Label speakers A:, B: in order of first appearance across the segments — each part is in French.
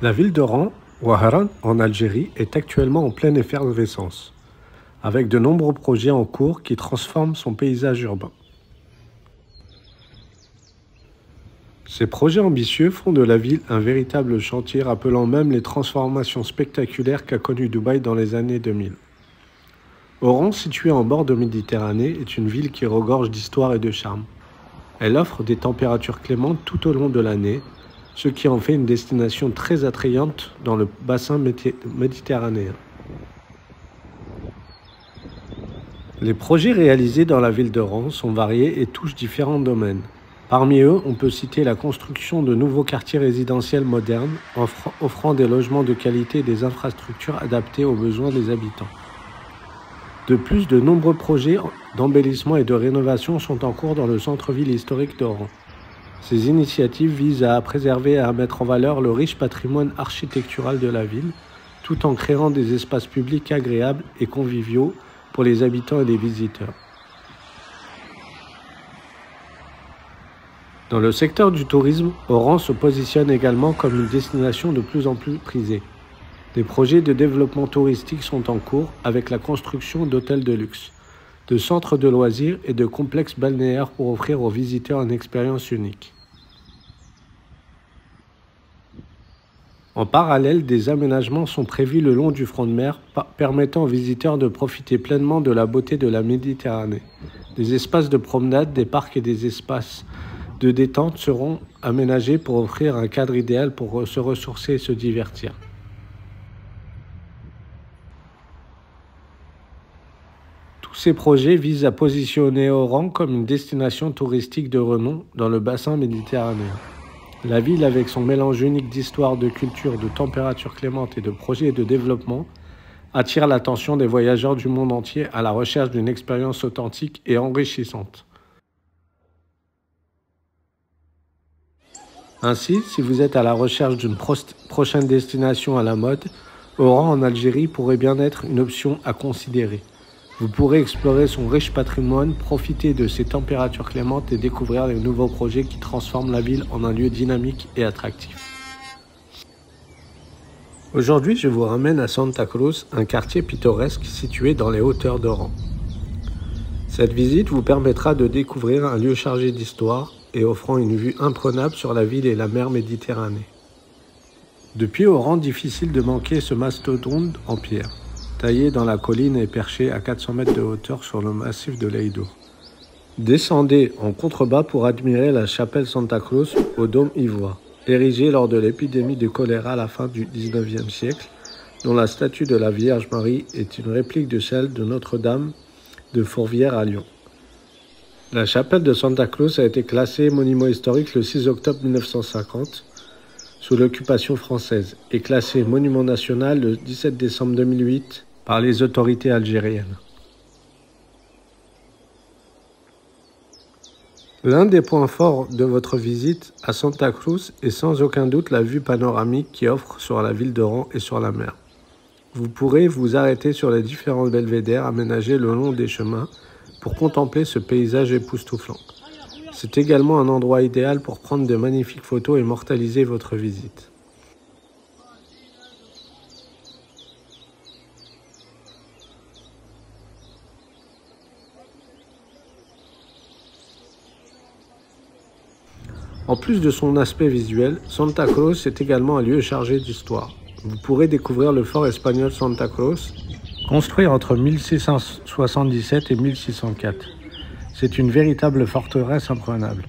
A: La ville d'Oran, Ouaharan, en Algérie, est actuellement en pleine effervescence, avec de nombreux projets en cours qui transforment son paysage urbain. Ces projets ambitieux font de la ville un véritable chantier rappelant même les transformations spectaculaires qu'a connues Dubaï dans les années 2000. Oran, située en bord de Méditerranée, est une ville qui regorge d'histoire et de charme. Elle offre des températures clémentes tout au long de l'année, ce qui en fait une destination très attrayante dans le bassin méditerranéen. Les projets réalisés dans la ville d'Oran sont variés et touchent différents domaines. Parmi eux, on peut citer la construction de nouveaux quartiers résidentiels modernes, offrant des logements de qualité et des infrastructures adaptées aux besoins des habitants. De plus, de nombreux projets d'embellissement et de rénovation sont en cours dans le centre-ville historique d'Oran. Ces initiatives visent à préserver et à mettre en valeur le riche patrimoine architectural de la ville, tout en créant des espaces publics agréables et conviviaux pour les habitants et les visiteurs. Dans le secteur du tourisme, Oran se positionne également comme une destination de plus en plus prisée. Des projets de développement touristique sont en cours avec la construction d'hôtels de luxe, de centres de loisirs et de complexes balnéaires pour offrir aux visiteurs une expérience unique. En parallèle, des aménagements sont prévus le long du front de mer, permettant aux visiteurs de profiter pleinement de la beauté de la Méditerranée. Des espaces de promenade, des parcs et des espaces de détente seront aménagés pour offrir un cadre idéal pour se ressourcer et se divertir. Tous ces projets visent à positionner Oran comme une destination touristique de renom dans le bassin méditerranéen. La ville, avec son mélange unique d'histoire, de culture, de température clémente et de projets de développement, attire l'attention des voyageurs du monde entier à la recherche d'une expérience authentique et enrichissante. Ainsi, si vous êtes à la recherche d'une prochaine destination à la mode, Oran en Algérie pourrait bien être une option à considérer. Vous pourrez explorer son riche patrimoine, profiter de ses températures clémentes et découvrir les nouveaux projets qui transforment la ville en un lieu dynamique et attractif. Aujourd'hui, je vous ramène à Santa Cruz, un quartier pittoresque situé dans les hauteurs d'Oran. Cette visite vous permettra de découvrir un lieu chargé d'histoire et offrant une vue imprenable sur la ville et la mer Méditerranée. Depuis Oran, difficile de manquer ce mastodonte en pierre, taillé dans la colline et perché à 400 mètres de hauteur sur le massif de l'Eido. Descendez en contrebas pour admirer la chapelle Santa Cruz au dôme ivoire, érigée lors de l'épidémie de choléra à la fin du XIXe siècle, dont la statue de la Vierge Marie est une réplique de celle de Notre-Dame de Fourvière à Lyon. La chapelle de Santa Cruz a été classée monument historique le 6 octobre 1950 sous l'occupation française et classée monument national le 17 décembre 2008 par les autorités algériennes. L'un des points forts de votre visite à Santa Cruz est sans aucun doute la vue panoramique qui offre sur la ville d'Oran et sur la mer. Vous pourrez vous arrêter sur les différents belvédères aménagés le long des chemins pour contempler ce paysage époustouflant. C'est également un endroit idéal pour prendre de magnifiques photos et immortaliser votre visite. En plus de son aspect visuel, Santa Cruz est également un lieu chargé d'histoire. Vous pourrez découvrir le fort espagnol Santa Cruz, construit entre 1677 et 1604. C'est une véritable forteresse imprenable.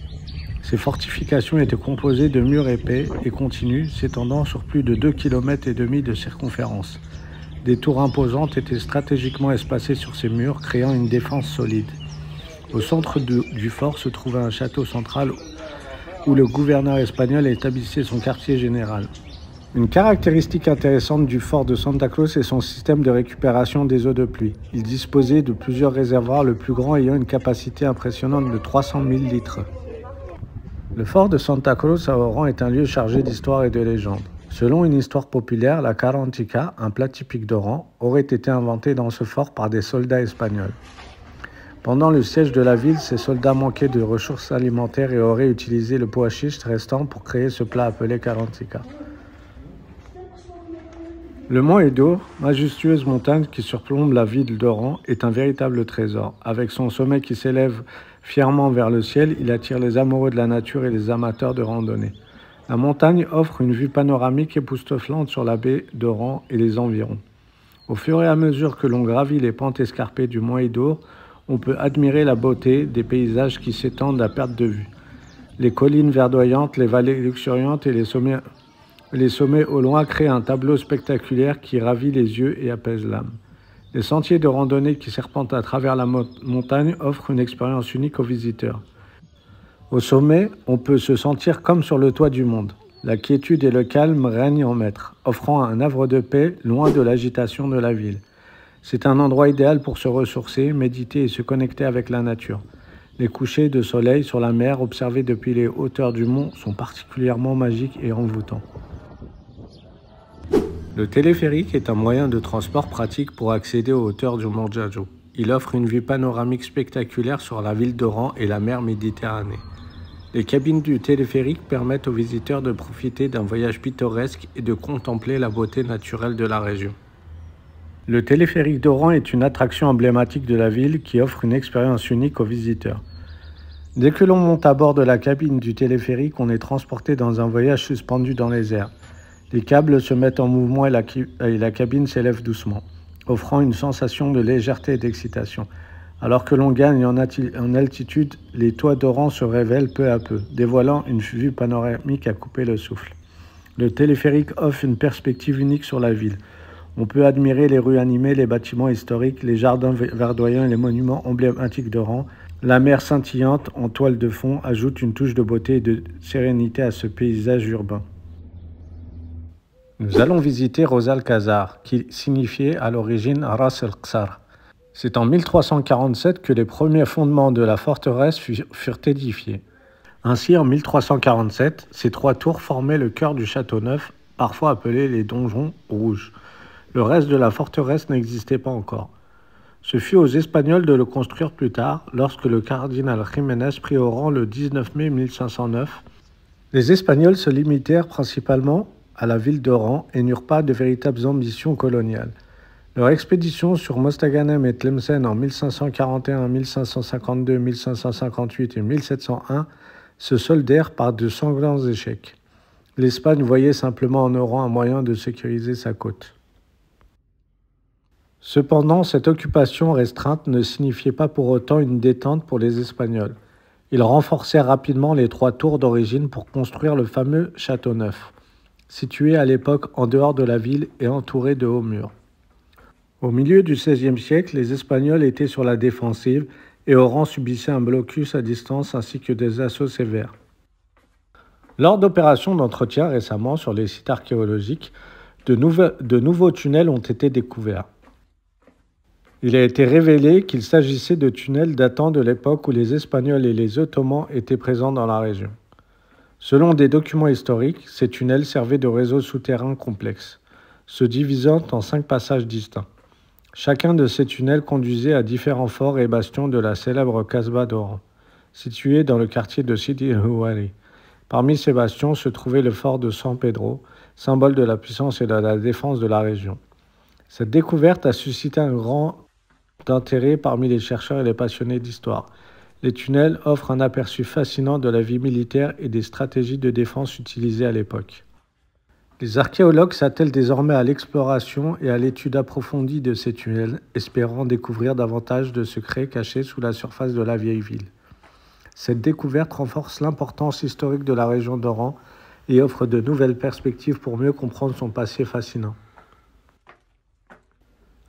A: Ces fortifications étaient composées de murs épais et continus, s'étendant sur plus de 2,5 km de circonférence. Des tours imposantes étaient stratégiquement espacées sur ces murs, créant une défense solide. Au centre du fort se trouvait un château central où le gouverneur espagnol établissait son quartier général. Une caractéristique intéressante du fort de Santa Cruz est son système de récupération des eaux de pluie. Il disposait de plusieurs réservoirs, le plus grand ayant une capacité impressionnante de 300 000 litres. Le fort de Santa Cruz à Oran est un lieu chargé d'histoire et de légendes. Selon une histoire populaire, la carantica, un plat typique d'Oran, aurait été inventé dans ce fort par des soldats espagnols. Pendant le siège de la ville, ces soldats manquaient de ressources alimentaires et auraient utilisé le pois chiche restant pour créer ce plat appelé carantica. Le mont Edo, majestueuse montagne qui surplombe la ville d'Oran, est un véritable trésor. Avec son sommet qui s'élève fièrement vers le ciel, il attire les amoureux de la nature et les amateurs de randonnée. La montagne offre une vue panoramique époustouflante sur la baie d'Oran et les environs. Au fur et à mesure que l'on gravit les pentes escarpées du mont Edo, on peut admirer la beauté des paysages qui s'étendent à perte de vue. Les collines verdoyantes, les vallées luxuriantes et les sommets au loin créent un tableau spectaculaire qui ravit les yeux et apaise l'âme. Les sentiers de randonnée qui serpentent à travers la montagne offrent une expérience unique aux visiteurs. Au sommet, on peut se sentir comme sur le toit du monde. La quiétude et le calme règnent en maître, offrant un havre de paix loin de l'agitation de la ville. C'est un endroit idéal pour se ressourcer, méditer et se connecter avec la nature. Les couchers de soleil sur la mer observés depuis les hauteurs du mont sont particulièrement magiques et envoûtants. Le téléphérique est un moyen de transport pratique pour accéder aux hauteurs du mont Djadjo. Il offre une vue panoramique spectaculaire sur la ville d'Oran et la mer Méditerranée. Les cabines du téléphérique permettent aux visiteurs de profiter d'un voyage pittoresque et de contempler la beauté naturelle de la région. Le téléphérique d'Oran est une attraction emblématique de la ville qui offre une expérience unique aux visiteurs. Dès que l'on monte à bord de la cabine du téléphérique, on est transporté dans un voyage suspendu dans les airs. Les câbles se mettent en mouvement et la cabine s'élève doucement, offrant une sensation de légèreté et d'excitation. Alors que l'on gagne en altitude, les toits d'Oran se révèlent peu à peu, dévoilant une vue panoramique à couper le souffle. Le téléphérique offre une perspective unique sur la ville. On peut admirer les rues animées, les bâtiments historiques, les jardins verdoyants et les monuments emblématiques d'Oran. La mer scintillante en toile de fond ajoute une touche de beauté et de sérénité à ce paysage urbain. Nous allons visiter Ros al-Khazar, qui signifiait à l'origine Ras el-Qsar. C'est en 1347 que les premiers fondements de la forteresse furent édifiés. Ainsi, en 1347, ces 3 tours formaient le cœur du château neuf, parfois appelé les donjons rouges. Le reste de la forteresse n'existait pas encore. Ce fut aux Espagnols de le construire plus tard, lorsque le cardinal Jiménez prit Oran le 19 mai 1509. Les Espagnols se limitèrent principalement à la ville d'Oran et n'eurent pas de véritables ambitions coloniales. Leur expédition sur Mostaganem et Tlemcen en 1541, 1552, 1558 et 1701 se soldèrent par de sanglants échecs. L'Espagne voyait simplement en Oran un moyen de sécuriser sa côte. Cependant, cette occupation restreinte ne signifiait pas pour autant une détente pour les Espagnols. Ils renforcèrent rapidement les 3 tours d'origine pour construire le fameux château neuf, situé à l'époque en dehors de la ville et entouré de hauts murs. Au milieu du XVIe siècle, les Espagnols étaient sur la défensive et Oran subissait un blocus à distance ainsi que des assauts sévères. Lors d'opérations d'entretien récemment sur les sites archéologiques, de nouveaux tunnels ont été découverts. Il a été révélé qu'il s'agissait de tunnels datant de l'époque où les Espagnols et les Ottomans étaient présents dans la région. Selon des documents historiques, ces tunnels servaient de réseaux souterrains complexes, se divisant en 5 passages distincts. Chacun de ces tunnels conduisait à différents forts et bastions de la célèbre Casbah d'Oran, située dans le quartier de Sidi el-Houari. Parmi ces bastions se trouvait le fort de San Pedro, symbole de la puissance et de la défense de la région. Cette découverte a suscité un grand intérêt parmi les chercheurs et les passionnés d'histoire. Les tunnels offrent un aperçu fascinant de la vie militaire et des stratégies de défense utilisées à l'époque. Les archéologues s'attellent désormais à l'exploration et à l'étude approfondie de ces tunnels, espérant découvrir davantage de secrets cachés sous la surface de la vieille ville. Cette découverte renforce l'importance historique de la région d'Oran et offre de nouvelles perspectives pour mieux comprendre son passé fascinant.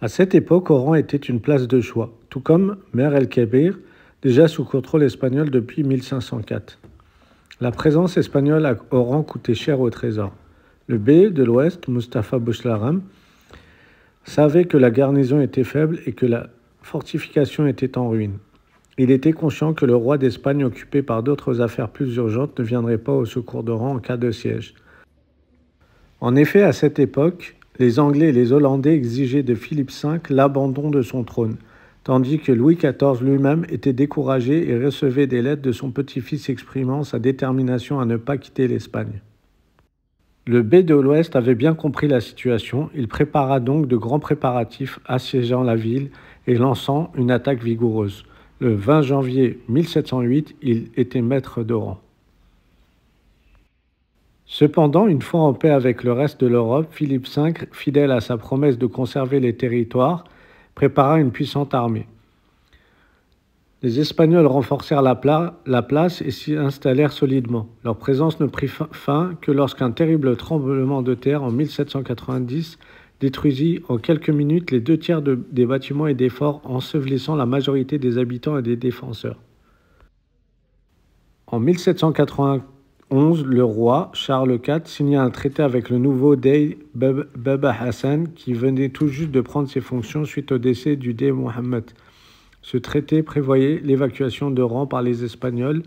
A: À cette époque, Oran était une place de choix, tout comme Mer el-Kébir, déjà sous contrôle espagnol depuis 1504. La présence espagnole à Oran coûtait cher au trésor. Le bey de l'Ouest, Mustapha Bouchlaram, savait que la garnison était faible et que la fortification était en ruine. Il était conscient que le roi d'Espagne, occupé par d'autres affaires plus urgentes, ne viendrait pas au secours d'Oran en cas de siège. En effet, à cette époque, les Anglais et les Hollandais exigeaient de Philippe V l'abandon de son trône, tandis que Louis XIV lui-même était découragé et recevait des lettres de son petit-fils exprimant sa détermination à ne pas quitter l'Espagne. Le bey de l'Ouest avait bien compris la situation, il prépara donc de grands préparatifs assiégeant la ville et lançant une attaque vigoureuse. Le 20 janvier 1708, il était maître d'Oran. Cependant, une fois en paix avec le reste de l'Europe, Philippe V, fidèle à sa promesse de conserver les territoires, prépara une puissante armée. Les Espagnols renforcèrent la place et s'y installèrent solidement. Leur présence ne prit fin que lorsqu'un terrible tremblement de terre en 1790 détruisit en quelques minutes les 2/3 des bâtiments et des forts, ensevelissant la majorité des habitants et des défenseurs. En 1791, le roi Charles IV signa un traité avec le nouveau dey Baba Hassan qui venait tout juste de prendre ses fonctions suite au décès du dey Mohammed. Ce traité prévoyait l'évacuation d'Oran par les Espagnols,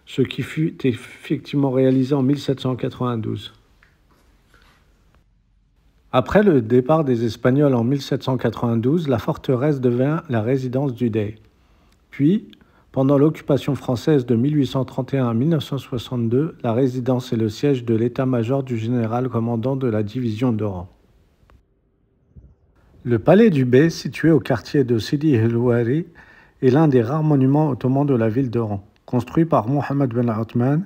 A: ce qui fut effectivement réalisé en 1792. Après le départ des Espagnols en 1792, la forteresse devint la résidence du dey. Puis, pendant l'occupation française de 1831 à 1962, la résidence est le siège de l'état-major du général commandant de la division d'Oran. Le palais du bey, situé au quartier de Sidi El-Ouari, est l'un des rares monuments ottomans de la ville d'Oran. Construit par Mohammed ben Othman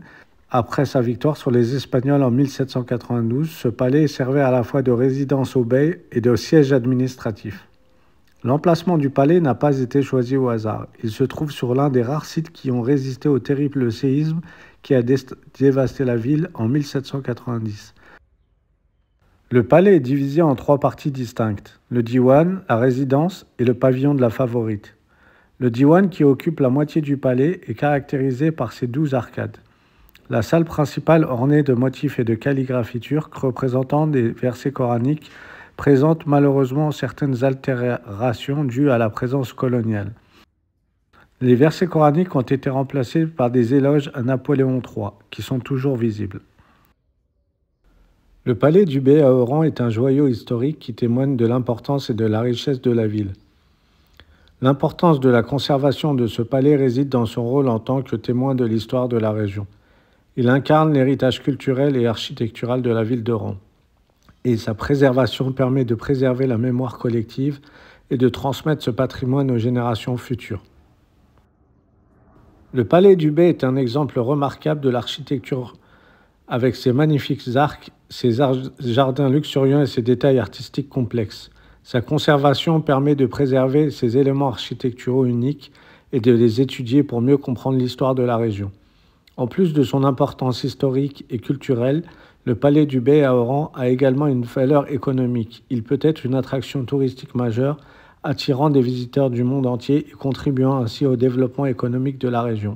A: après sa victoire sur les Espagnols en 1792, ce palais servait à la fois de résidence au bey et de siège administratif. L'emplacement du palais n'a pas été choisi au hasard. Il se trouve sur l'un des rares sites qui ont résisté au terrible séisme qui a dévasté la ville en 1790. Le palais est divisé en 3 parties distinctes, le diwan, la résidence et le pavillon de la favorite. Le diwan, qui occupe la moitié du palais, est caractérisé par ses 12 arcades. La salle principale, ornée de motifs et de calligraphie turque représentant des versets coraniques, présente malheureusement certaines altérations dues à la présence coloniale. Les versets coraniques ont été remplacés par des éloges à Napoléon III, qui sont toujours visibles. Le palais du bey à Oran est un joyau historique qui témoigne de l'importance et de la richesse de la ville. L'importance de la conservation de ce palais réside dans son rôle en tant que témoin de l'histoire de la région. Il incarne l'héritage culturel et architectural de la ville d'Oran. Et sa préservation permet de préserver la mémoire collective et de transmettre ce patrimoine aux générations futures. Le palais du bey est un exemple remarquable de l'architecture avec ses magnifiques arcs, ses jardins luxuriants et ses détails artistiques complexes. Sa conservation permet de préserver ces éléments architecturaux uniques et de les étudier pour mieux comprendre l'histoire de la région. En plus de son importance historique et culturelle, le palais du bey à Oran a également une valeur économique. Il peut être une attraction touristique majeure, attirant des visiteurs du monde entier et contribuant ainsi au développement économique de la région.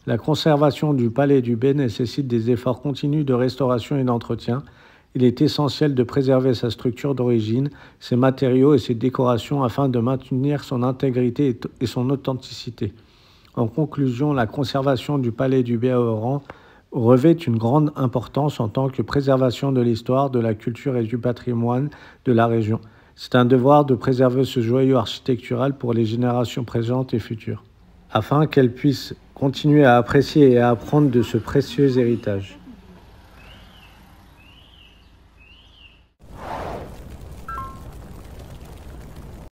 A: La conservation du palais du bey nécessite des efforts continus de restauration et d'entretien. Il est essentiel de préserver sa structure d'origine, ses matériaux et ses décorations afin de maintenir son intégrité et son authenticité. En conclusion, la conservation du palais du bey à Oran revêt une grande importance en tant que préservation de l'histoire, de la culture et du patrimoine de la région. C'est un devoir de préserver ce joyau architectural pour les générations présentes et futures, afin qu'elles puissent continuer à apprécier et à apprendre de ce précieux héritage.